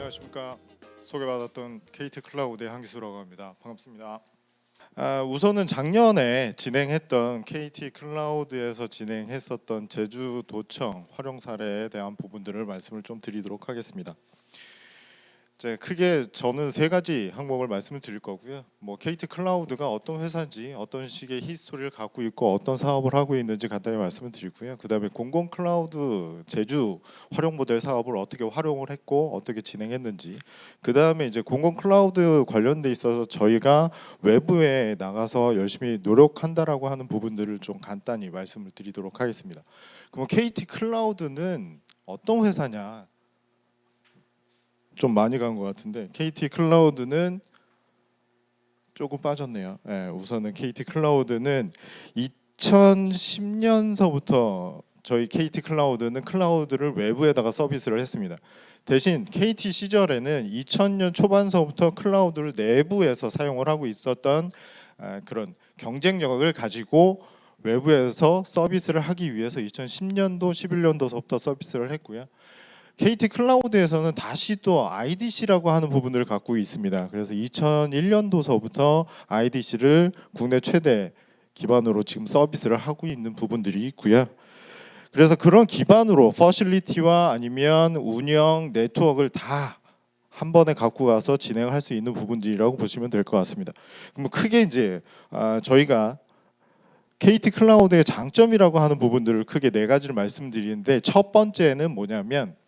안녕하십니까. 소개받았던 KT 클라우드의 한기수라고 합니다. 반갑습니다. 우선은 작년에 진행했던 KT 클라우드에서 진행했었던 제주도청 활용 사례에 대한 부분들을 말씀을 좀 드리도록 하겠습니다. 이제 크게 저는 세 가지 항목을 말씀을 드릴 거고요. KT 클라우드가 어떤 회사인지, 어떤 식의 히스토리를 갖고 있고 어떤 사업을 하고 있는지 간단히 말씀을 드리고요. 그다음에 공공 클라우드 제주 활용 모델 사업을 어떻게 활용을 했고 어떻게 진행했는지, 그다음에 이제 공공 클라우드 관련돼 있어서 저희가 외부에 나가서 열심히 노력한다라고 하는 부분들을 좀 간단히 말씀을 드리도록 하겠습니다. 그럼 KT 클라우드는 어떤 회사냐? 좀 많이 간 것 같은데 KT 클라우드는 조금 빠졌네요. 우선은 KT 클라우드는 2010년서부터 저희 KT 클라우드는 클라우드를 외부에다가 서비스를 했습니다. 대신 KT 시절에는 2000년 초반서부터 클라우드를 내부에서 사용을 하고 있었던 그런 경쟁력을 가지고 외부에서 서비스를 하기 위해서 2010년도, 11년도서부터 서비스를 했고요. KT 클라우드에서는 다시 또 IDC라고 하는 부분을 갖고 있습니다. 그래서 2001년도서부터 IDC를 국내 최대 기반으로 지금 서비스를 하고 있는 부분들이 있고요. 그래서 그런 기반으로 퍼실리티와 아니면 운영, 네트워크를 다 한 번에 갖고 가서 진행할 수 있는 부분들이라고 보시면 될 것 같습니다. 그럼 크게 이제 저희가 KT 클라우드의 장점이라고 하는 부분들을 크게 네 가지를 말씀드리는데, 첫 번째는 뭐냐면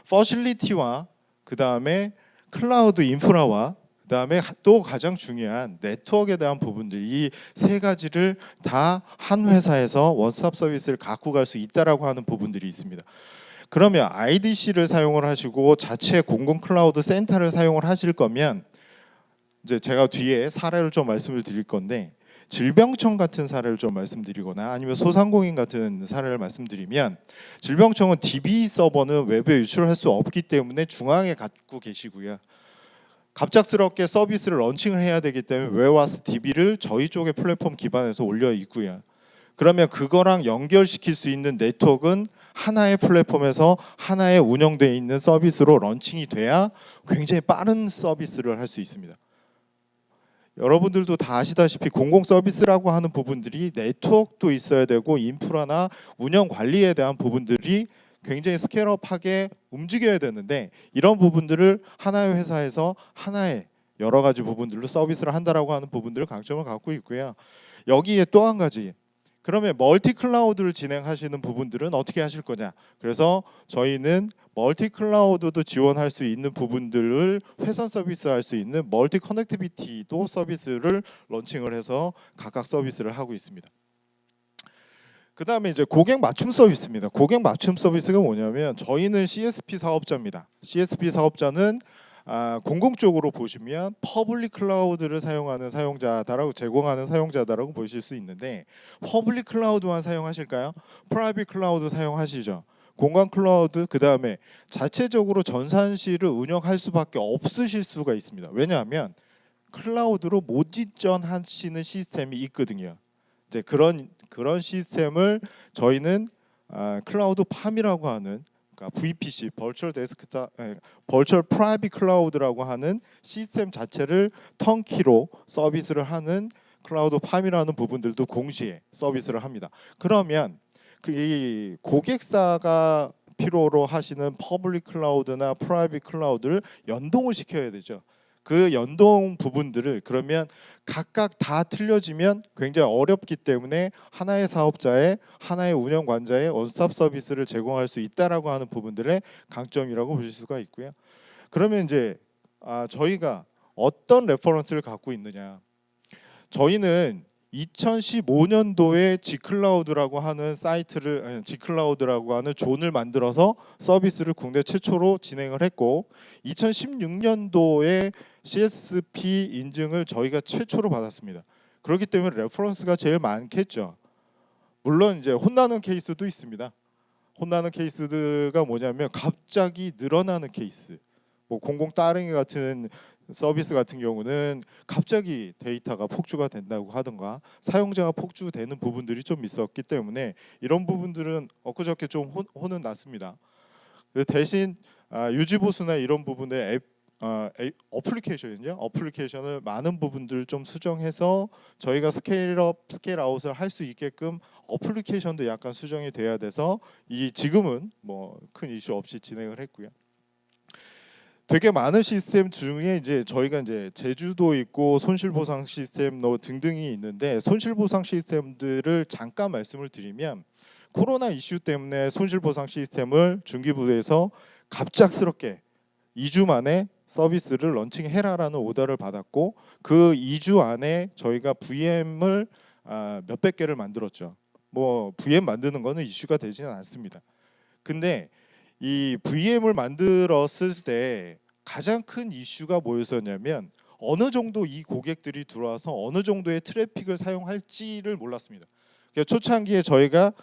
퍼실리티와 그 다음에 클라우드 인프라와 그 다음에 또 가장 중요한 네트워크에 대한 부분들, 이 세 가지를 다 한 회사에서 원스톱 서비스를 갖고 갈 수 있다라고 하는 부분들이 있습니다. 그러면 IDC를 사용을 하시고 자체 공공 클라우드 센터를 사용을 하실 거면 이제 제가 뒤에 사례를 좀 말씀을 드릴 건데, 질병청 같은 사례를 좀 말씀드리거나 아니면 소상공인 같은 사례를 말씀드리면, 질병청은 DB 서버는 외부에 유출할 수 없기 때문에 중앙에 갖고 계시고요. 갑작스럽게 서비스를 런칭을 해야 되기 때문에 웨어하우스 DB를 저희 쪽의 플랫폼 기반에서 올려 있고요. 그러면 그거랑 연결시킬 수 있는 네트워크는 하나의 플랫폼에서 하나의 운영되어 있는 서비스로 런칭이 돼야 굉장히 빠른 서비스를 할 수 있습니다. 여러분들도 다 아시다시피 공공 서비스라고 하는 부분들이 네트워크도 있어야 되고 인프라나 운영 관리에 대한 부분들이 굉장히 스케일업하게 움직여야 되는데, 이런 부분들을 하나의 회사에서 하나의 여러 가지 부분들로 서비스를 한다라고 하는 부분들을 강점을 갖고 있고요. 여기에 또 한 가지, 그러면 멀티 클라우드를 진행하시는 부분들은 어떻게 하실 거냐? 그래서 저희는 멀티 클라우드도 지원할 수 있는 부분들을 회선 서비스할 수 있는 멀티 커넥티비티도 서비스를 런칭을 해서 각각 서비스를 하고 있습니다. 그 다음에 이제 고객 맞춤 서비스입니다. 고객 맞춤 서비스가 뭐냐면, 저희는 CSP 사업자입니다. CSP 사업자는 공공 쪽으로 보시면 퍼블릭 클라우드를 사용하는 사용자다라고, 제공하는 사용자다라고 보실 수 있는데, 퍼블릭 클라우드만 사용하실까요? 프라이빗 클라우드 사용하시죠. 공간 클라우드, 그 다음에 자체적으로 전산실을 운영할 수밖에 없으실 수가 있습니다. 왜냐하면 클라우드로 모집전하시는 시스템이 있거든요. 이제 그런 시스템을 저희는 클라우드 팜이라고 하는, 그러니까 VPC, 버추얼 데스크탑, 버추얼 프라이빗 클라우드라고 하는 시스템 자체를 턴키로 서비스를 하는 클라우드 팜이라는 부분들도 동시에 서비스를 합니다. 그러면 이 고객사가 필요로 하시는 퍼블릭 클라우드나 프라이빗 클라우드를 연동을 시켜야 되죠. 그 연동 부분들을 그러면 각각 다 틀려지면 굉장히 어렵기 때문에 하나의 사업자의, 하나의 운영관자의 원스톱 서비스를 제공할 수 있다라고 하는 부분들의 강점이라고 보실 수가 있고요. 그러면 이제 저희가 어떤 레퍼런스를 갖고 있느냐? 저희는 2015년도에 G클라우드라고 하는 사이트를, G클라우드라고 하는 존을 만들어서 서비스를 국내 최초로 진행을 했고, 2016년도에 CSP 인증을 저희가 최초로 받았습니다. 그렇기 때문에 레퍼런스가 제일 많겠죠. 물론 이제 혼나는 케이스도 있습니다. 혼나는 케이스가 뭐냐면 갑자기 늘어나는 케이스. 공공 따릉이 같은 서비스 같은 경우는 갑자기 데이터가 폭주가 된다고 하던가 사용자가 폭주되는 부분들이 좀 있었기 때문에 이런 부분들은 엊그저께 좀 혼은 났습니다. 대신 유지 보수나 이런 부분에 어플리케이션을 많은 부분들 좀 수정해서 저희가 스케일업, 스케일아웃을 할 수 있게끔 어플리케이션도 약간 수정이 돼야 돼서 이 지금은 뭐 큰 이슈 없이 진행을 했고요. 되게 많은 시스템 중에 이제 저희가 이제 제주도 있고 손실보상 시스템 등등이 있는데, 손실보상 시스템들을 잠깐 말씀을 드리면, 코로나 이슈 때문에 손실보상 시스템을 중기부에서 갑작스럽게 2주 만에 서비스를 런칭해라라는 오더를 받았고, 그 2주 안에 저희가 VM을 몇백 개를 만들었죠. 뭐 VM 만드는 거는 이슈가 되지는 않습니다. 근데 이 VM을 만들었을 때 가장 큰 이슈가 뭐였었냐면, 어느 정도 이 고객들이 들어와서 어느 정도의 트래픽을 사용할지를 몰랐습니다. 그러니까 초창기에 저희가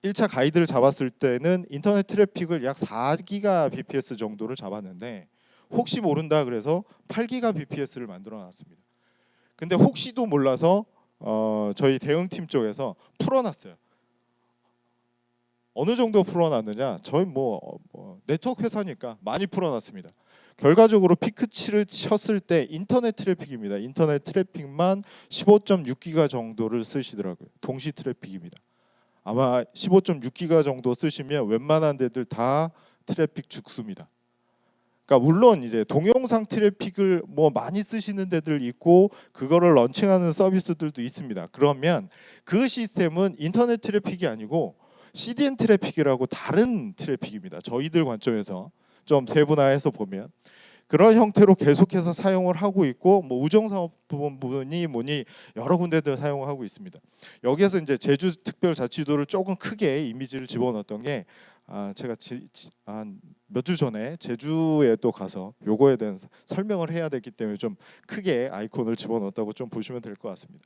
1차 가이드를 잡았을 때는 인터넷 트래픽을 약 4기가 bps 정도를 잡았는데, 혹시 모른다 그래서 8기가 bps를 만들어 놨습니다. 근데 혹시도 몰라서 저희 대응팀 쪽에서 풀어놨어요. 어느 정도 풀어놨느냐? 저희 네트워크 회사니까 많이 풀어놨습니다. 결과적으로 피크치를 쳤을 때 인터넷 트래픽입니다. 인터넷 트래픽만 15.6기가 정도를 쓰시더라고요. 동시 트래픽입니다. 아마 15.6기가 정도 쓰시면 웬만한 데들 다 트래픽 죽습니다. 그러니까 물론 이제 동영상 트래픽을 뭐 많이 쓰시는 데들 있고 그거를 런칭하는 서비스들도 있습니다. 그러면 그 시스템은 인터넷 트래픽이 아니고 CDN 트래픽이라고 다른 트래픽입니다. 저희들 관점에서 좀 세분화해서 보면 그런 형태로 계속해서 사용을 하고 있고, 뭐 우정사업 부분이 뭐니 여러 군데들 사용하고 있습니다. 여기에서 이제 제주특별자치도를 조금 크게 이미지를 집어넣었던 게, 제가 몇 주 전에 제주에 또 가서 요거에 대한 설명을 해야 되기 때문에 좀 크게 아이콘을 집어넣었다고 좀 보시면 될 것 같습니다.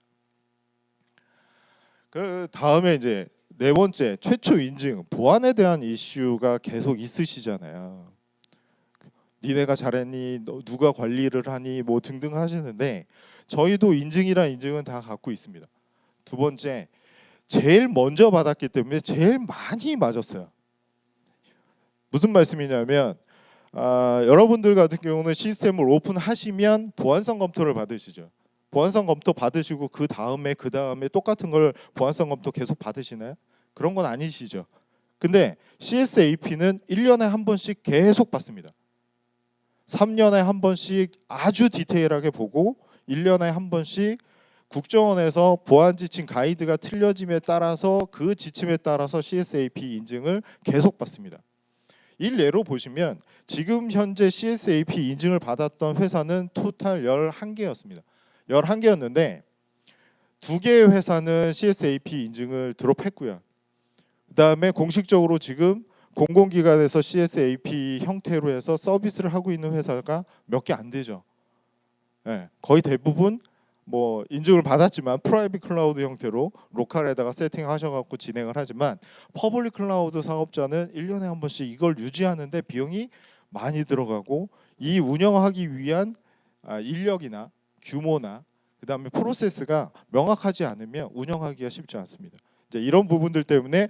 그 다음에 이제 네 번째, 최초 인증 보안에 대한 이슈가 계속 있으시잖아요. 니네가 잘했니, 누가 관리를 하니, 뭐 등등 하시는데, 저희도 인증이란 인증은 다 갖고 있습니다. 두 번째, 제일 먼저 받았기 때문에 제일 많이 맞았어요. 무슨 말씀이냐면, 여러분들 같은 경우는 시스템을 오픈하시면 보안성 검토를 받으시죠. 보안성 검토 받으시고 그 다음에 똑같은 걸 보안성 검토 계속 받으시나요? 그런 건 아니시죠. 근데 CSAP는 1년에 한 번씩 계속 받습니다. 3년에 한 번씩 아주 디테일하게 보고, 1년에 한 번씩 국정원에서 보안 지침 가이드가 틀려짐에 따라서 그 지침에 따라서 CSAP 인증을 계속 받습니다. 일례로 보시면 지금 현재 CSAP 인증을 받았던 회사는 토탈 11개였습니다. 11개였는데 2개의 회사는 CSAP 인증을 드롭했고요. 그다음에 공식적으로 지금 공공기관에서 CSAP 형태로 해서 서비스를 하고 있는 회사가 몇 개 안 되죠. 네, 거의 대부분 뭐 인증을 받았지만 프라이빗 클라우드 형태로 로컬에다가 세팅하셔갖고 진행을 하지만, 퍼블릭 클라우드 사업자는 1년에 한 번씩 이걸 유지하는데 비용이 많이 들어가고, 이 운영하기 위한 인력이나 규모나 그다음에 프로세스가 명확하지 않으면 운영하기가 쉽지 않습니다. 이제 이런 부분들 때문에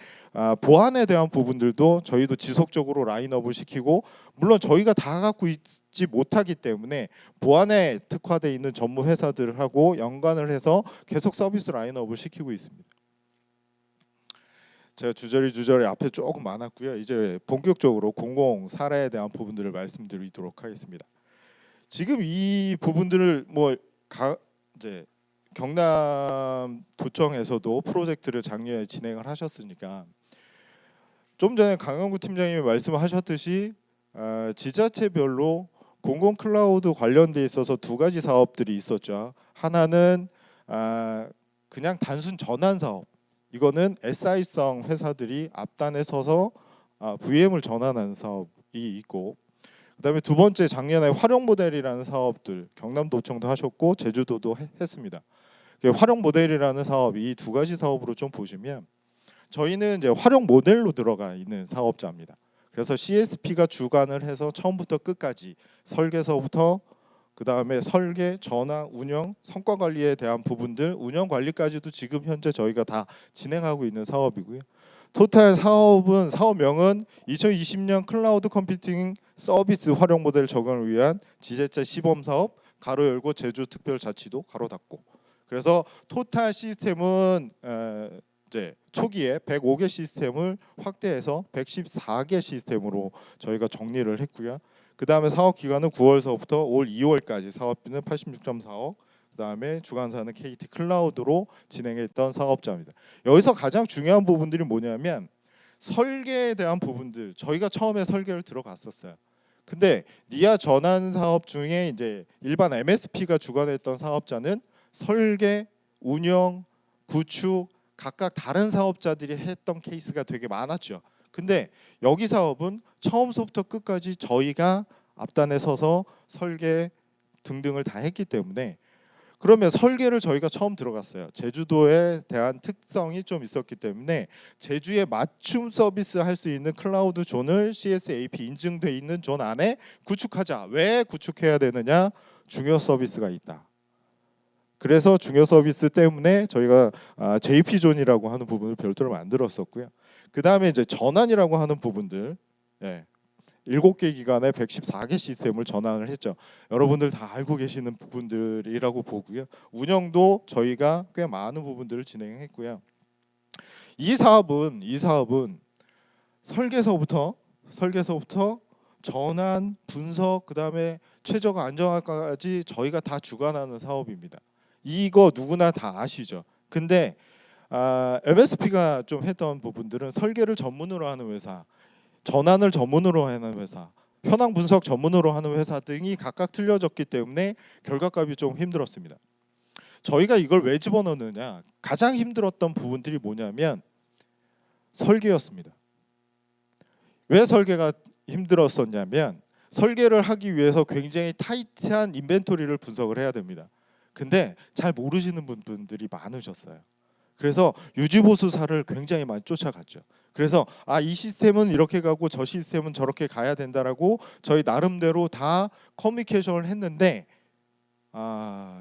보안에 대한 부분들도 저희도 지속적으로 라인업을 시키고, 물론 저희가 다 갖고 있지 못하기 때문에 보안에 특화되어 있는 전문 회사들하고 연관을 해서 계속 서비스 라인업을 시키고 있습니다. 제가 주저리 앞에 조금 많았고요. 이제 본격적으로 공공 사례에 대한 부분들을 말씀드리도록 하겠습니다. 지금 이 부분들을 이제 경남도청에서도 프로젝트를 작년에 진행을 하셨으니까, 좀 전에 강영구 팀장님이 말씀하셨듯이 지자체별로 공공 클라우드 관련돼 있어서 두 가지 사업들이 있었죠. 하나는 그냥 단순 전환 사업. 이거는 SI성 회사들이 앞단에 서서 VM을 전환하는 사업이 있고, 그다음에 두 번째, 작년에 활용 모델이라는 사업들 경남도청도 하셨고 제주도도 했습니다. 활용 모델이라는 사업, 이 두 가지 사업으로 좀 보시면, 저희는 이제 활용 모델로 들어가 있는 사업자입니다. 그래서 CSP가 주관을 해서 처음부터 끝까지 설계서부터 그다음에 설계, 전환, 운영, 성과 관리에 대한 부분들, 운영 관리까지도 지금 현재 저희가 다 진행하고 있는 사업이고요. 토탈 사업명은 2020년 클라우드 컴퓨팅 서비스 활용 모델 적용을 위한 지자체 시범 사업 가로 열고 제주특별자치도 가로 닫고. 그래서 토탈 시스템은 이제 초기에 105개 시스템을 확대해서 114개 시스템으로 저희가 정리를 했고요. 그 다음에 사업 기간은 9월서부터 올 2월까지 사업비는 86.4억. 그 다음에 주관사는 KT 클라우드로 진행했던 사업자입니다. 여기서 가장 중요한 부분들이 뭐냐면 설계에 대한 부분들, 저희가 처음에 설계를 들어갔었어요. 근데 니아 전환 사업 중에 이제 일반 MSP가 주관했던 사업자는 설계, 운영, 구축 각각 다른 사업자들이 했던 케이스가 되게 많았죠. 근데 여기 사업은 처음부터 끝까지 저희가 앞단에 서서 설계 등등을 다 했기 때문에, 그러면 설계를 저희가 처음 들어갔어요. 제주도에 대한 특성이 좀 있었기 때문에 제주에 맞춤 서비스 할 수 있는 클라우드 존을 CSAP 인증돼 있는 존 안에 구축하자. 왜 구축해야 되느냐? 중요 서비스가 있다. 그래서 중요 서비스 때문에 저희가 JP 존이라고 하는 부분을 별도로 만들었었고요. 그 다음에 이제 전환이라고 하는 부분들, 7개 기관에 114개 시스템을 전환을 했죠. 여러분들 다 알고 계시는 부분들이라고 보고요. 운영도 저희가 꽤 많은 부분들을 진행했고요. 이 사업은 설계서부터 전환, 분석, 그다음에 최저가 안정화까지 저희가 다 주관하는 사업입니다. 이거 누구나 다 아시죠. 근데 MSP가 좀 했던 부분들은 설계를 전문으로 하는 회사, 전환을 전문으로 하는 회사, 현황 분석 전문으로 하는 회사 등이 각각 틀려졌기 때문에 결과값이 좀 힘들었습니다. 저희가 이걸 왜 집어넣느냐? 가장 힘들었던 부분들이 뭐냐면 설계였습니다. 왜 설계가 힘들었었냐면 설계를 하기 위해서 굉장히 타이트한 인벤토리를 분석을 해야 됩니다. 근데 잘 모르시는 분들이 많으셨어요. 그래서 유지보수사를 굉장히 많이 쫓아갔죠. 그래서 이 시스템은 이렇게 가고 저 시스템은 저렇게 가야 된다라고 저희 나름대로 다 커뮤니케이션을 했는데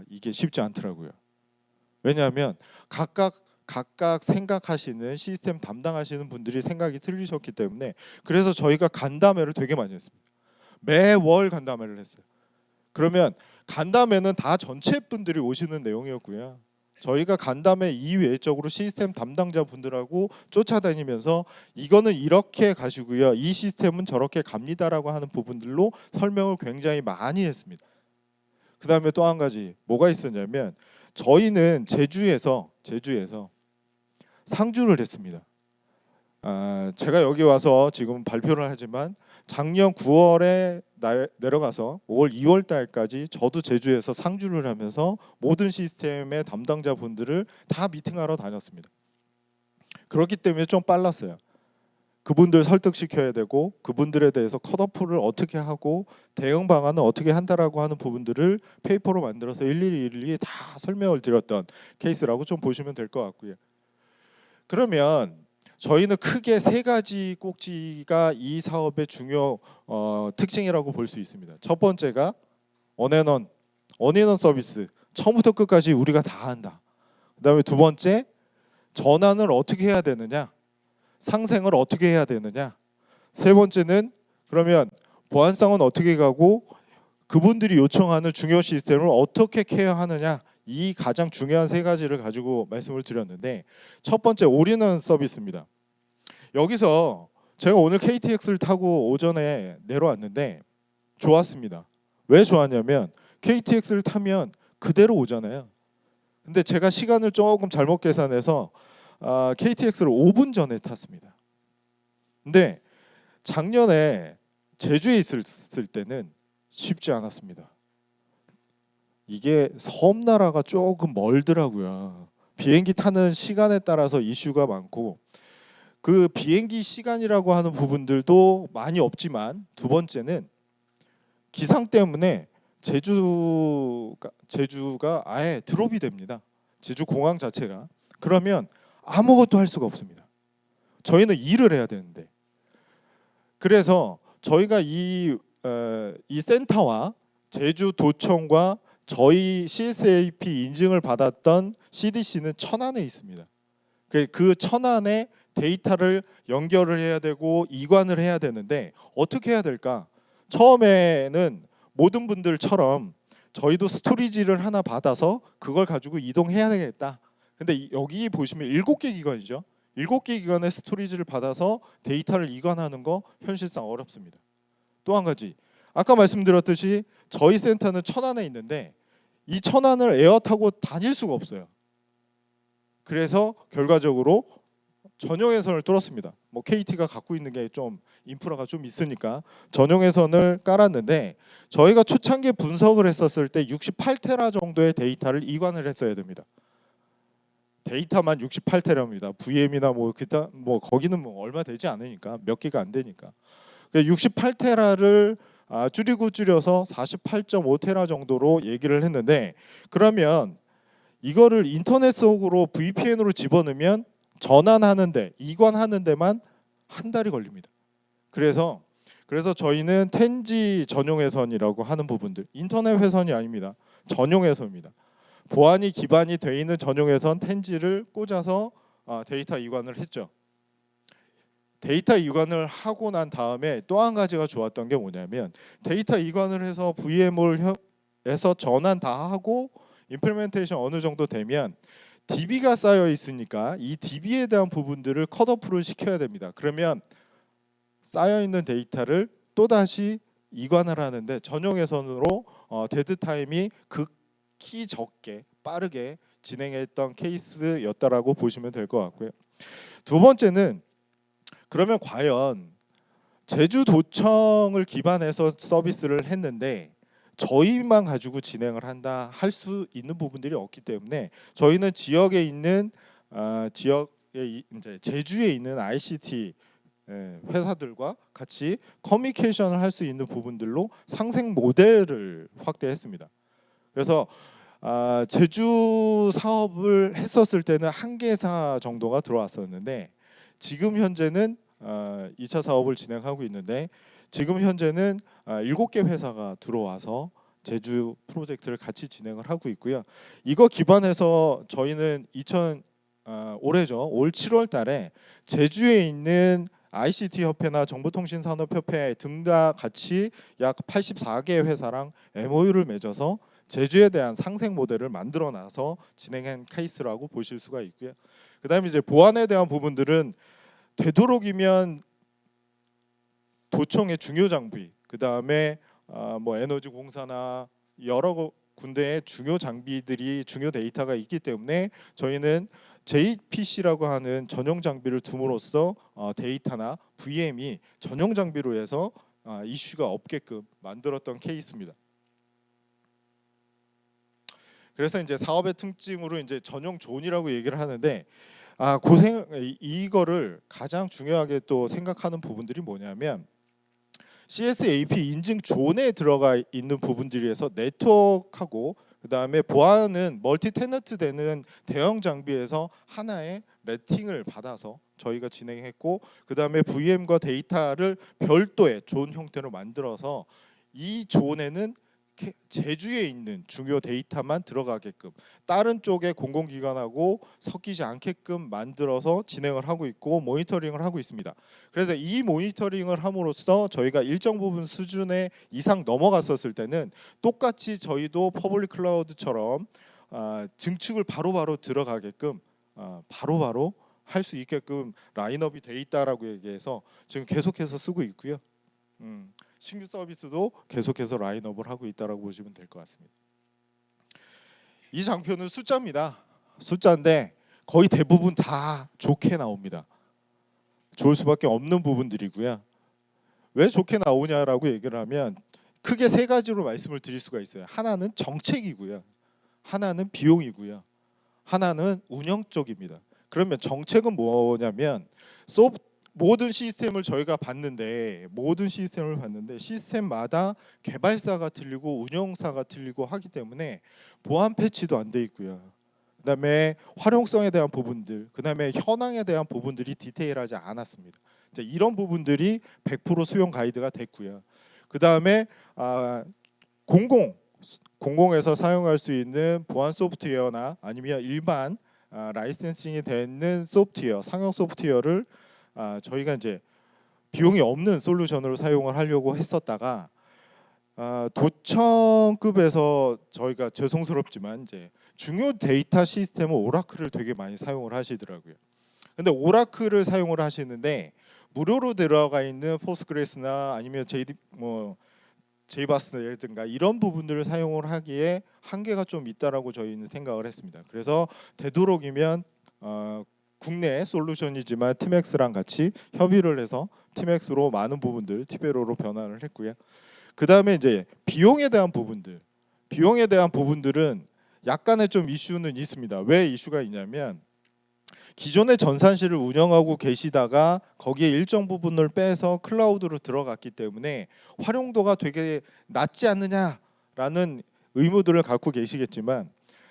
이게 쉽지 않더라고요. 왜냐하면 각각 생각하시는 시스템 담당하시는 분들이 생각이 틀리셨기 때문에, 그래서 저희가 간담회를 되게 많이 했습니다. 매월 간담회를 했어요. 그러면 간담회는 다 전체 분들이 오시는 내용이었고요. 저희가 간담회 이외적으로 시스템 담당자 분들하고 쫓아다니면서 이거는 이렇게 가시고요, 이 시스템은 저렇게 갑니다라고 하는 부분들로 설명을 굉장히 많이 했습니다. 그 다음에 또 한 가지 뭐가 있었냐면 저희는 제주에서 상주를 했습니다. 제가 여기 와서 지금 발표를 하지만 작년 9월에 내려가서 올 2월 달까지 저도 제주에서 상주를 하면서 모든 시스템의 담당자분들을 다 미팅하러 다녔습니다. 그렇기 때문에 좀 빨랐어요. 그분들 설득시켜야 되고 그분들에 대해서 컷오프를 어떻게 하고 대응 방안은 어떻게 한다라고 하는 부분들을 페이퍼로 만들어서 일일이 다 설명을 드렸던 케이스라고 좀 보시면 될 것 같고요. 그러면 저희는 크게 세 가지 꼭지가 이 사업의 중요 특징이라고 볼 수 있습니다. 첫 번째가 언앤온 서비스, 처음부터 끝까지 우리가 다 한다. 그다음에 두 번째, 전환을 어떻게 해야 되느냐, 상생을 어떻게 해야 되느냐. 세 번째는 그러면 보안상은 어떻게 가고 그분들이 요청하는 중요 시스템을 어떻게 케어하느냐. 이 가장 중요한 세 가지를 가지고 말씀을 드렸는데, 첫 번째 올인원 서비스입니다. 여기서 제가 오늘 KTX를 타고 오전에 내려왔는데 좋았습니다. 왜 좋았냐면 KTX를 타면 그대로 오잖아요. 근데 제가 시간을 조금 잘못 계산해서 KTX를 5분 전에 탔습니다. 근데 작년에 제주에 있을 때는 쉽지 않았습니다. 이게 섬나라가 조금 멀더라고요. 비행기 타는 시간에 따라서 이슈가 많고, 그 비행기 시간이라고 하는 부분들도 많이 없지만, 두 번째는 기상 때문에 제주가 아예 드롭이 됩니다. 제주 공항 자체가. 그러면 아무것도 할 수가 없습니다. 저희는 일을 해야 되는데. 그래서 저희가 이 센터와 제주도청과 저희 CSAP 인증을 받았던 CDC는 천안에 있습니다. 그 천안에 데이터를 연결을 해야 되고 이관을 해야 되는데 어떻게 해야 될까? 처음에는 모든 분들처럼 저희도 스토리지를 하나 받아서 그걸 가지고 이동해야 되겠다. 근데 여기 보시면 7개 기관이죠. 7개 기관의 스토리지를 받아서 데이터를 이관하는 거 현실상 어렵습니다. 또 한 가지, 아까 말씀드렸듯이 저희 센터는 천안에 있는데 이 천안을 에어 타고 다닐 수가 없어요. 그래서 결과적으로 전용회선을 뚫었습니다. 뭐 KT가 갖고 있는 게 좀 인프라가 좀 있으니까 전용회선을 깔았는데 저희가 초창기 분석을 했었을 때 68테라 정도의 데이터를 이관을 했어야 됩니다. 데이터만 68테라입니다. VM이나 뭐 기타 뭐 거기는 뭐 얼마 되지 않으니까 몇 개가 안 되니까 68테라를 줄여서 48.5테라 정도로 얘기를 했는데 그러면 이거를 인터넷 속으로 VPN으로 집어넣으면 전환하는데 이관하는 데만 한 달이 걸립니다. 그래서 저희는 텐지 전용 회선이라고 하는 부분들, 인터넷 회선이 아닙니다. 전용 회선입니다. 보안이 기반이 돼 있는 전용 회선 텐지를 꽂아서 데이터 이관을 했죠. 데이터 이관을 하고 난 다음에 또 한 가지가 좋았던 게 뭐냐면 데이터 이관을 해서 VM을 해서 전환 다 하고 임플리멘테이션 어느 정도 되면 DB가 쌓여 있으니까 이 DB에 대한 부분들을 컷오프를 시켜야 됩니다. 그러면 쌓여 있는 데이터를 또 다시 이관을 하는데 전용 회선으로 데드 타임이 극히 적게 빠르게 진행했던 케이스였다라고 보시면 될 것 같고요. 두 번째는 그러면 과연 제주도청을 기반해서 서비스를 했는데 저희만 가지고 진행을 한다 할 수 있는 부분들이 없기 때문에 저희는 지역에 있는 지역에 이제 제주에 있는 ICT 회사들과 같이 커뮤니케이션을 할 수 있는 부분들로 상생 모델을 확대했습니다. 그래서 제주 사업을 했었을 때는 한 개사 정도가 들어왔었는데 지금 현재는 2차 사업을 진행하고 있는데 지금 현재는 7개 회사가 들어와서 제주 프로젝트를 같이 진행을 하고 있고요. 이거 기반해서 저희는 올해죠. 올 7월 달에 제주에 있는 ICT 협회나 정보통신산업협회 등과 같이 약 84개 회사랑 MOU를 맺어서 제주에 대한 상생 모델을 만들어 놔서 진행한 케이스라고 보실 수가 있고요. 그다음에 이제 보안에 대한 부분들은 되도록이면 도청의 중요 장비, 그다음에 뭐 에너지 공사나 여러 군데의 중요 장비들이 중요 데이터가 있기 때문에 저희는 JPC라고 하는 전용 장비를 둠으로써 데이터나 VM이 전용 장비로 해서 이슈가 없게끔 만들었던 케이스입니다. 그래서 이제 사업의 특징으로 이제 전용 존이라고 얘기를 하는데 이거를 가장 중요하게 또 생각하는 부분들이 뭐냐면 CSAP 인증 존에 들어가 있는 부분들에서 네트워크하고 그다음에 보안은 멀티 테너트 되는 대형 장비에서 하나의 레팅을 받아서 저희가 진행했고 그다음에 VM과 데이터를 별도의 존 형태로 만들어서 이 존에는 제주에 있는 중요 데이터만 들어가게끔 다른 쪽에 공공기관하고 섞이지 않게끔 만들어서 진행을 하고 있고 모니터링을 하고 있습니다. 그래서 이 모니터링을 함으로써 저희가 일정 부분 수준의 이상 넘어갔었을 때는 똑같이 저희도 퍼블릭 클라우드처럼 증축을 바로바로 들어가게끔 바로바로 할 수 있게끔 라인업이 돼 있다라고 얘기해서 지금 계속해서 쓰고 있고요. 신규 서비스도 계속해서 라인업을 하고 있다라고 보시면 될 것 같습니다. 이 장표는 숫자입니다. 숫자인데 거의 대부분 다 좋게 나옵니다. 좋을 수밖에 없는 부분들이고요. 왜 좋게 나오냐라고 얘기를 하면 크게 세 가지로 말씀을 드릴 수가 있어요. 하나는 정책이고요. 하나는 비용이고요. 하나는 운영 쪽입니다. 그러면 정책은 뭐냐면 모든 시스템을 저희가 봤는데 시스템마다 개발사가 틀리고 운영사가 틀리고 하기 때문에 보안 패치도 안 돼 있고요. 그다음에 활용성에 대한 부분들, 그다음에 현황에 대한 부분들이 디테일하지 않았습니다. 이제 이런 부분들이 100% 수용 가이드가 됐고요. 그다음에 공공에서 사용할 수 있는 보안 소프트웨어나 아니면 일반 라이센싱이 되는 소프트웨어, 상용 소프트웨어를 저희가 이제 비용이 없는 솔루션으로 사용을 하려고 했었다가 도청급에서 저희가 죄송스럽지만 이제 중요 데이터 시스템은 오라클을 되게 많이 사용을 하시더라고요. 근데 오라클을 사용을 하시는데 무료로 들어가 있는 포스트그레스나 아니면 제이바스라든가 이런 부분들을 사용을 하기에 한계가 좀 있다라고 저희는 생각을 했습니다. 그래서 되도록이면 국내 솔루션이지만 티맥스랑 같이 협의를 해서 티맥스로 많은 부분들 티베로로 변환을 했고요. 그 다음에 이제 비용에 대한 부분들은 약간의 좀 이슈는 있습니다. 왜 이슈가 있냐면 기존의 전산실을 운영하고 계시다가 거기에 일정 부분을 빼서 클라우드로 들어갔기 때문에 활용도가 되게 낮지 않느냐라는 의무들을 갖고 계시겠지만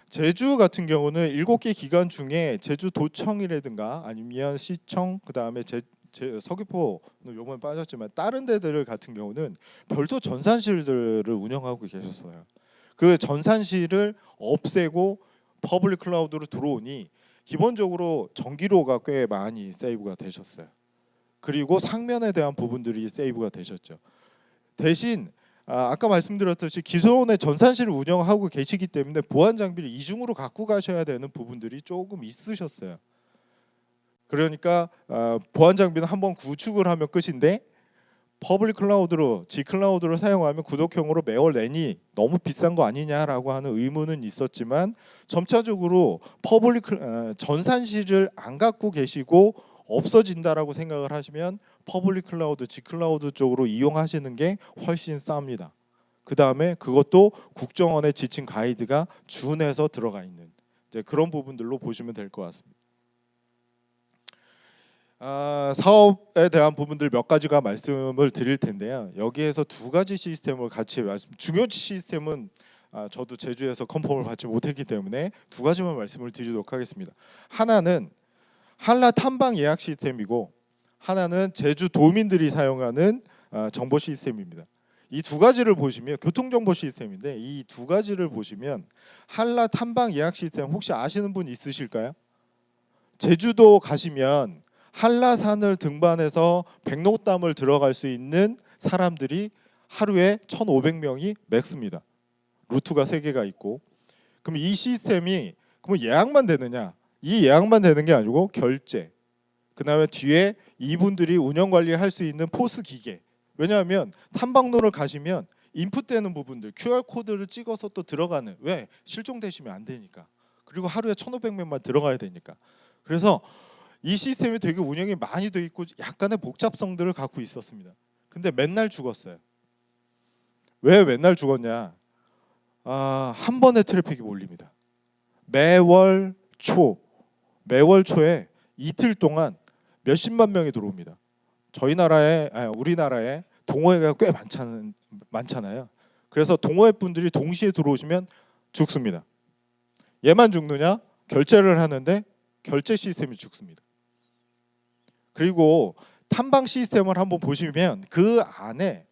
제주 같은 경우는 7개 기관 중에 제주도청이라든가 아니면 시청 그다음에 서귀포는 요번에 빠졌지만 다른 데들 같은 경우는 별도 전산실들을 운영하고 계셨어요. 그 전산실을 없애고 퍼블릭 클라우드로 들어오니 기본적으로 전기료가 꽤 많이 세이브가 되셨어요. 그리고 상면에 대한 부분들이 세이브가 되셨죠. 대신 아까 말씀드렸듯이 기존의 전산실을 운영하고 계시기 때문에 보안 장비를 이중으로 갖고 가셔야 되는 부분들이 조금 있으셨어요. 그러니까 보안 장비는 한번 구축을 하면 끝인데 퍼블릭 클라우드로 G클라우드를 사용하면 구독형으로 매월 내니 너무 비싼 거 아니냐라고 하는 의문은 있었지만 점차적으로 전산실을 안 갖고 계시고 없어진다라고 생각을 하시면 퍼블릭 클라우드 G클라우드 쪽으로 이용하시는 게 훨씬 쌉니다. 그 다음에 그것도 국정원의 지침 가이드가 준해서 들어가 있는 이제 그런 부분들로 보시면 될 것 같습니다. 사업에 대한 부분들 몇 가지가 말씀을 드릴 텐데요. 여기에서 두 가지 시스템을 같이 중요 시스템은 저도 제주에서 컨펌을 받지 못했기 때문에 두 가지만 말씀을 드리도록 하겠습니다. 하나는 한라 탐방 예약 시스템이고 하나는 제주 도민들이 사용하는 정보 시스템입니다. 이 두 가지를 보시면 교통정보 시스템인데 이 두 가지를 보시면 한라 탐방 예약 시스템 혹시 아시는 분 있으실까요? 제주도 가시면 한라산을 등반해서 백록담을 들어갈 수 있는 사람들이 하루에 1,500명이 맥스입니다. 루트가 3개가 있고 그럼 이 시스템이 그럼 예약만 되느냐? 이 예약만 되는 게 아니고 결제 그 다음에 뒤에 이분들이 운영 관리할 수 있는 포스 기계 왜냐하면 탐방로를 가시면 인풋되는 부분들 QR코드를 찍어서 또 들어가는 왜? 실종되시면 안 되니까 그리고 하루에 1,500명만 들어가야 되니까 그래서 이 시스템이 되게 운영이 많이 돼 있고 약간의 복잡성들을 갖고 있었습니다. 근데 맨날 죽었어요. 왜 맨날 죽었냐? 한 번에 트래픽이 몰립니다. 매월 초에 이틀 동안 몇십만 명이 들어옵니다. 우리나라에 동호회가 꽤 많잖아요. 그래서 동호회 분들이 동시에 들어오시면 죽습니다. 얘만 죽느냐? 결제를 하는데 결제 시스템이 죽습니다. 그리고 탐방 시스템을 한번 보시면 그 안에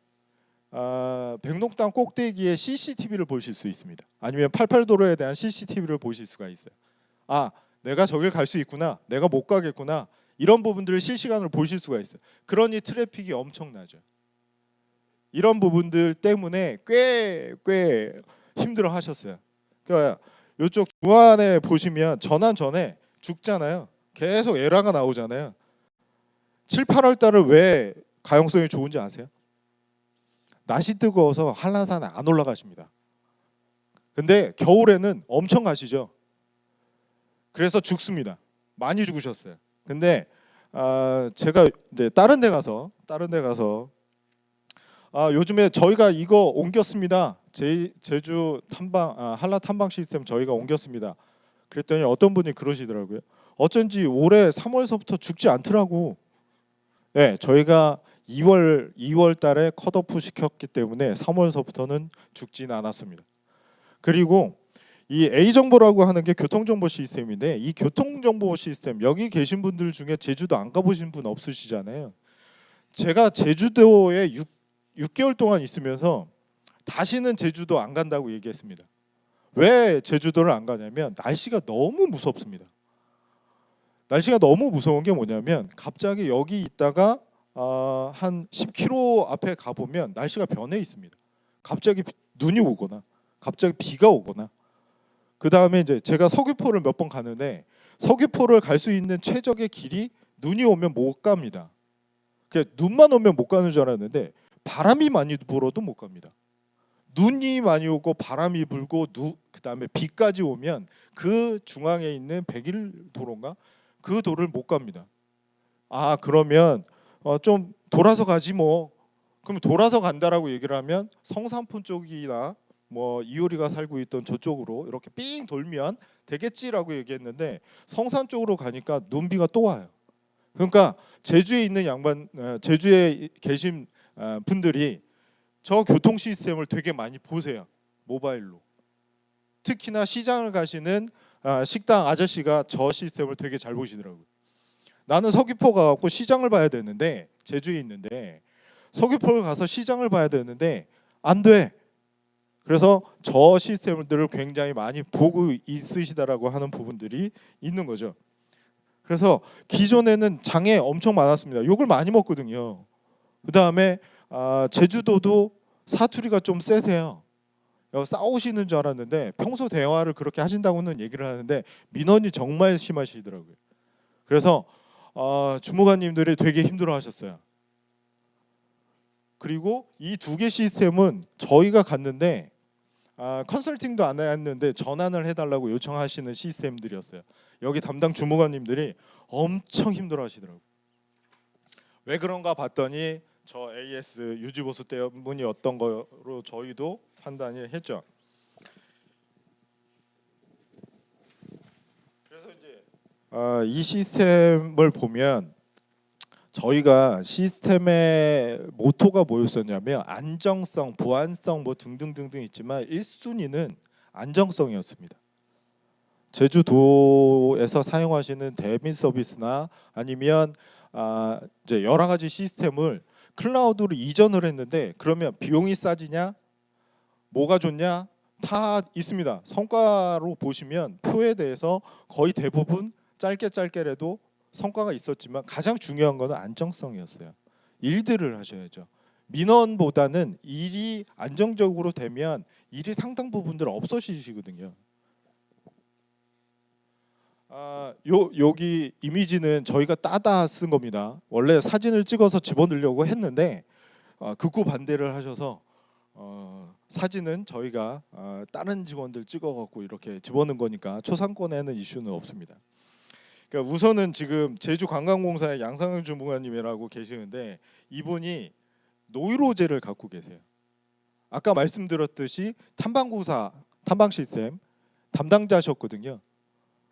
백록당 꼭대기에 CCTV를 보실 수 있습니다. 아니면 88도로에 대한 CCTV를 보실 수가 있어요. 내가 저길 갈 수 있구나. 내가 못 가겠구나. 이런 부분들을 실시간으로 보실 수가 있어요. 그러니 트래픽이 엄청나죠. 이런 부분들 때문에 꽤 힘들어 하셨어요. 그러니까 이쪽 중안에 보시면 전환 전에 죽잖아요. 계속 에러가 나오잖아요. 7, 8월 달을 왜 가용성이 좋은지 아세요? 날씨 뜨거워서 한라산에 안 올라가십니다. 근데 겨울에는 엄청 가시죠. 그래서 죽습니다. 많이 죽으셨어요. 근데 제가 이제 다른 데 가서 요즘에 저희가 이거 옮겼습니다. 제주 탐방 한라 탐방 시스템 저희가 옮겼습니다. 그랬더니 어떤 분이 그러시더라고요. 어쩐지 올해 3월서부터 죽지 않더라고. 네, 저희가 2월 달에 컷오프 시켰기 때문에 3월서부터는 죽지는 않았습니다. 그리고 이 A정보라고 하는 게 교통정보 시스템인데 이 교통정보 시스템 여기 계신 분들 중에 제주도 안 가보신 분 없으시잖아요. 제가 제주도에 6개월 동안 있으면서 다시는 제주도 안 간다고 얘기했습니다. 왜 제주도를 안 가냐면 날씨가 너무 무섭습니다. 날씨가 너무 무서운 게 뭐냐면 갑자기 여기 있다가 한 10km 앞에 가보면 날씨가 변해 있습니다. 갑자기 눈이 오거나 갑자기 비가 오거나 그 다음에 이제 제가 서귀포를 몇 번 가는데 서귀포를 갈 수 있는 최적의 길이 눈이 오면 못 갑니다. 눈만 오면 못 가는 줄 알았는데 바람이 많이 불어도 못 갑니다. 눈이 많이 오고 바람이 불고 그다음에 비까지 오면 그 중앙에 있는 백일도로인가 그 도를 못 갑니다. 아 그러면 좀 돌아서 가지 뭐. 그럼 돌아서 간다라고 얘기를 하면 성산포 쪽이나 뭐 이효리가 살고 있던 저쪽으로 이렇게 삥 돌면 되겠지라고 얘기했는데 성산 쪽으로 가니까 눈비가 또 와요. 그러니까 제주에 있는 제주에 계신 분들이 저 교통 시스템을 되게 많이 보세요. 모바일로. 특히나 시장을 가시는 식당 아저씨가 저 시스템을 되게 잘 보시더라고요. 나는 서귀포 가갖고 시장을 봐야 되는데 제주에 있는데 서귀포를 가서 시장을 봐야 되는데 안 돼. 그래서 저 시스템들을 굉장히 많이 보고 있으시다라고 하는 부분들이 있는 거죠. 그래서 기존에는 장애 엄청 많았습니다. 욕을 많이 먹거든요. 그 다음에 제주도도 사투리가 좀 세세요. 싸우시는 줄 알았는데 평소 대화를 그렇게 하신다고는 얘기를 하는데 민원이 정말 심하시더라고요. 그래서 주무관님들이 되게 힘들어하셨어요. 그리고 이 두 개 시스템은 저희가 갔는데 컨설팅도 안 했는데 전환을 해달라고 요청하시는 시스템들이었어요. 여기 담당 주무관님들이 엄청 힘들어하시더라고요. 왜 그런가 봤더니 저 AS 유지보수 때문이었던 거로 저희도 판단이 했죠. 그래서 이제 이 시스템을 보면 저희가 시스템의 모토가 뭐였었냐면 안정성, 보안성 뭐 등등등등 있지만 1순위는 안정성이었습니다. 제주도에서 사용하시는 대민 서비스나 아니면 이제 여러 가지 시스템을 클라우드로 이전을 했는데 그러면 비용이 싸지냐? 뭐가 좋냐? 다 있습니다. 성과로 보시면 표에 대해서 거의 대부분 짧게라도 성과가 있었지만 가장 중요한 거는 안정성이었어요. 일들을 하셔야죠. 민원보다는 일이 안정적으로 되면 일이 상당 부분들 없어지시거든요. 여기 이미지는 저희가 따다 쓴 겁니다. 원래 사진을 찍어서 집어넣으려고 했는데 극구 반대를 하셔서 사진은 저희가 다른 직원들 찍어갖고 이렇게 집어넣은 거니까 초상권에는 이슈는 없습니다. 그러니까 우선은 지금 제주관광공사의 양상현 주무관님이라고 계시는데 이분이 노이로제를 갖고 계세요. 아까 말씀드렸듯이 탐방공사 탐방 시스템 담당자셨거든요.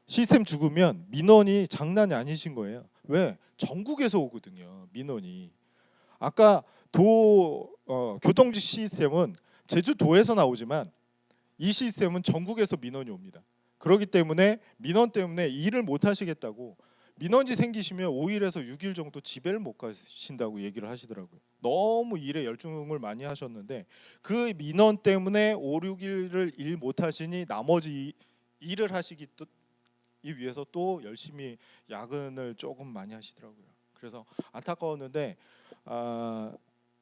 시스템 죽으면 민원이 장난이 아니신 거예요. 왜? 전국에서 오거든요. 민원이. 아까 교통지 시스템은 제주도에서 나오지만 이 시스템은 전국에서 민원이 옵니다. 그렇기 때문에 민원 때문에 일을 못 하시겠다고 민원이 생기시면 5일에서 6일 정도 집에를 못 가신다고 얘기를 하시더라고요. 너무 일에 열중을 많이 하셨는데 그 민원 때문에 5, 6일을 일 못 하시니 나머지 일을 하시기 위해서 또 열심히 야근을 조금 많이 하시더라고요. 그래서 안타까웠는데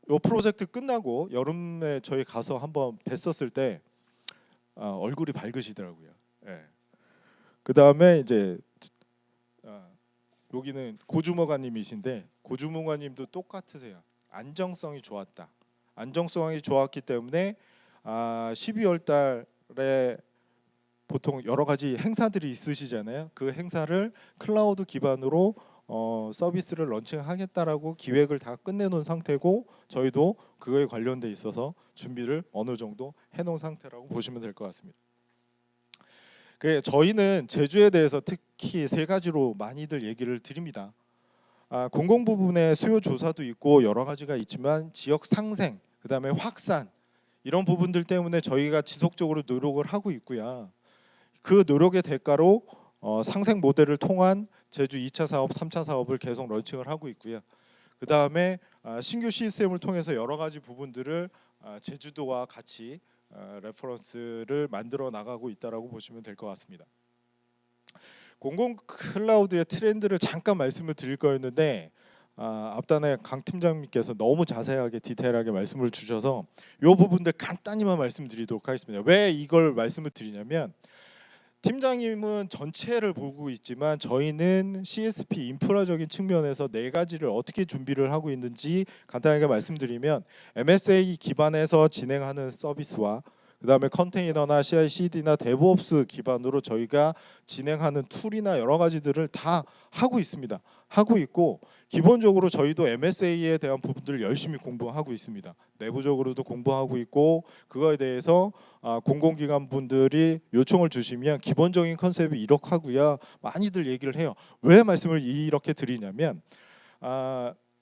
이 프로젝트 끝나고 여름에 저희 가서 한번 뵀었을 때 얼굴이 밝으시더라고요. 예. 그 다음에 이제 여기는 고주무관님이신데 고주무관님도 똑같으세요. 안정성이 좋았다. 안정성이 좋았기 때문에 12월 달에 보통 여러 가지 행사들이 있으시잖아요. 그 행사를 클라우드 기반으로 서비스를 런칭하겠다라고 기획을 다 끝내놓은 상태고 저희도 그거에 관련돼 있어서 준비를 어느 정도 해놓은 상태라고 보시면 될 것 같습니다. 저희는 제주에 대해서 특히 세 가지로 많이들 얘기를 드립니다. 공공 부분의 수요 조사도 있고 여러 가지가 있지만 지역 상생, 그다음에 확산 이런 부분들 때문에 저희가 지속적으로 노력을 하고 있고요. 그 노력의 대가로 상생 모델을 통한 제주 2차 사업, 3차 사업을 계속 런칭을 하고 있고요. 그 다음에 신규 시스템을 통해서 여러 가지 부분들을 제주도와 같이 레퍼런스를 만들어 나가고 있다라고 보시면 될 것 같습니다. 공공 클라우드의 트렌드를 잠깐 말씀을 드릴 거였는데 앞단에 강 팀장님께서 너무 자세하게 디테일하게 말씀을 주셔서 이 부분들 간단히만 말씀드리도록 하겠습니다. 왜 이걸 말씀을 드리냐면 팀장님은 전체를 보고 있지만 저희는 CSP 인프라적인 측면에서 네 가지를 어떻게 준비를 하고 있는지 간단하게 말씀드리면 MSA 기반에서 진행하는 서비스와 그다음에 컨테이너나 CI/CD나 데브옵스 기반으로 저희가 진행하는 툴이나 여러 가지들을 다 하고 있습니다. 하고 있고 기본적으로 저희도 MSA에 대한 부분들을 열심히 공부하고 있습니다. 내부적으로도 공부하고 있고 그거에 대해서 공공기관 분들이 요청을 주시면 기본적인 컨셉이 이렇게 하고요. 많이들 얘기를 해요. 왜 말씀을 이렇게 드리냐면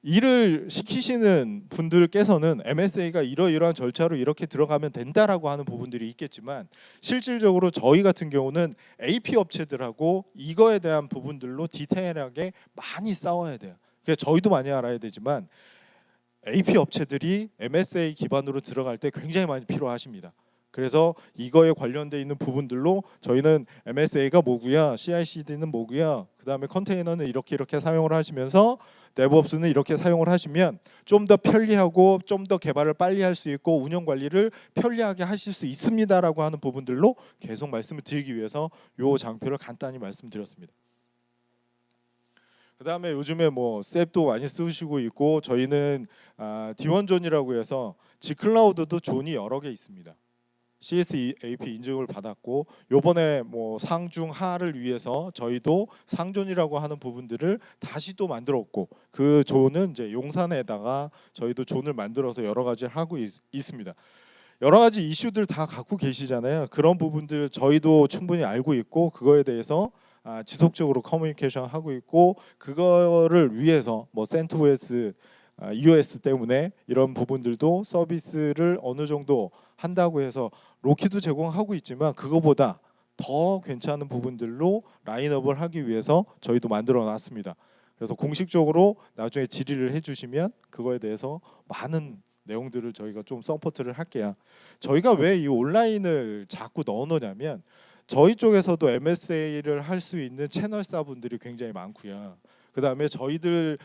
일을 시키시는 분들께서는 MSA가 이러이러한 절차로 이렇게 들어가면 된다라고 하는 부분들이 있겠지만 실질적으로 저희 같은 경우는 AP 업체들하고 이거에 대한 부분들로 디테일하게 많이 싸워야 돼요. 그래서 저희도 많이 알아야 되지만 AP 업체들이 MSA 기반으로 들어갈 때 굉장히 많이 필요하십니다. 그래서 이거에 관련돼 있는 부분들로 저희는 MSA가 뭐고요, CI/CD는 뭐고요, 그다음에 컨테이너는 이렇게 사용을 하시면서 데브옵스는 이렇게 사용을 하시면 좀 더 편리하고 좀 더 개발을 빨리 할 수 있고 운영 관리를 편리하게 하실 수 있습니다라고 하는 부분들로 계속 말씀을 드리기 위해서 요 장표를 간단히 말씀드렸습니다. 그다음에 요즘에 뭐 셉도 많이 쓰시고 있고 저희는 D1 존이라고 해서 G클라우드도 존이 여러 개 있습니다. CSAP 인증을 받았고 요번에 뭐 상중하를 위해서 저희도 상존이라고 하는 부분들을 다시 또 만들었고 그 존은 이제 용산에다가 저희도 존을 만들어서 여러 가지 하고 있습니다. 여러 가지 이슈들 다 갖고 계시잖아요. 그런 부분들 저희도 충분히 알고 있고 그거에 대해서 지속적으로 커뮤니케이션 하고 있고 그거를 위해서 뭐 CentOS, EOS 때문에 이런 부분들도 서비스를 어느 정도 한다고 해서 로키도 제공하고 있지만 그거보다 더 괜찮은 부분들로 라인업을 하기 위해서 저희도 만들어 놨습니다. 그래서 공식적으로 나중에 질의를 해주시면 그거에 대해서 많은 내용들을 저희가 좀 서포트를 할게요. 저희가 왜 이 온라인을 자꾸 넣어놓냐면 저희 쪽에서도 MSA를 할 수 있는 채널사분들이 굉장히 많고요. 그 다음에 저희들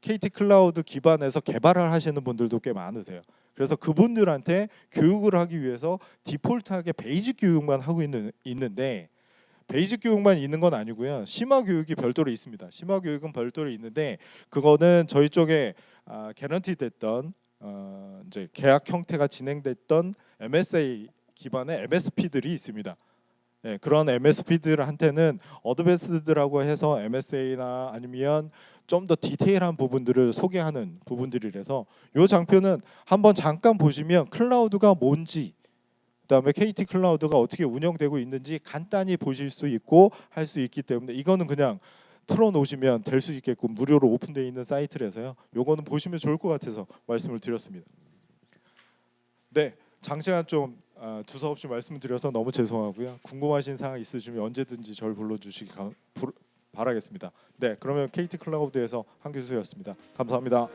KT 클라우드 기반에서 개발을 하시는 분들도 꽤 많으세요. 그래서 그분들한테 교육을 하기 위해서 디폴트하게 베이직 교육만 하고 있는데 베이직 교육만 있는 건 아니고요. 심화 교육이 별도로 있습니다. 심화 교육은 별도로 있는데 그거는 저희 쪽에 개런티 됐던 이제 계약 형태가 진행됐던 MSA 기반의 MSP들이 있습니다. 네, 그런 MSP들한테는 어드밴스드라고 해서 MSA나 아니면 좀 더 디테일한 부분들을 소개하는 부분들이라서 이 장표는 한번 잠깐 보시면 클라우드가 뭔지 그다음에 KT 클라우드가 어떻게 운영되고 있는지 간단히 보실 수 있고 할 수 있기 때문에 이거는 그냥 틀어놓으시면 될 수 있게끔 무료로 오픈되어 있는 사이트라서요. 요거는 보시면 좋을 것 같아서 말씀을 드렸습니다. 네, 장시간 좀 두서없이 말씀드려서 너무 죄송하고요. 궁금하신 사항 있으시면 언제든지 저를 불러주시기 바라겠습니다. 네, 그러면 KT 클라우드에서 한규수였습니다. 감사합니다.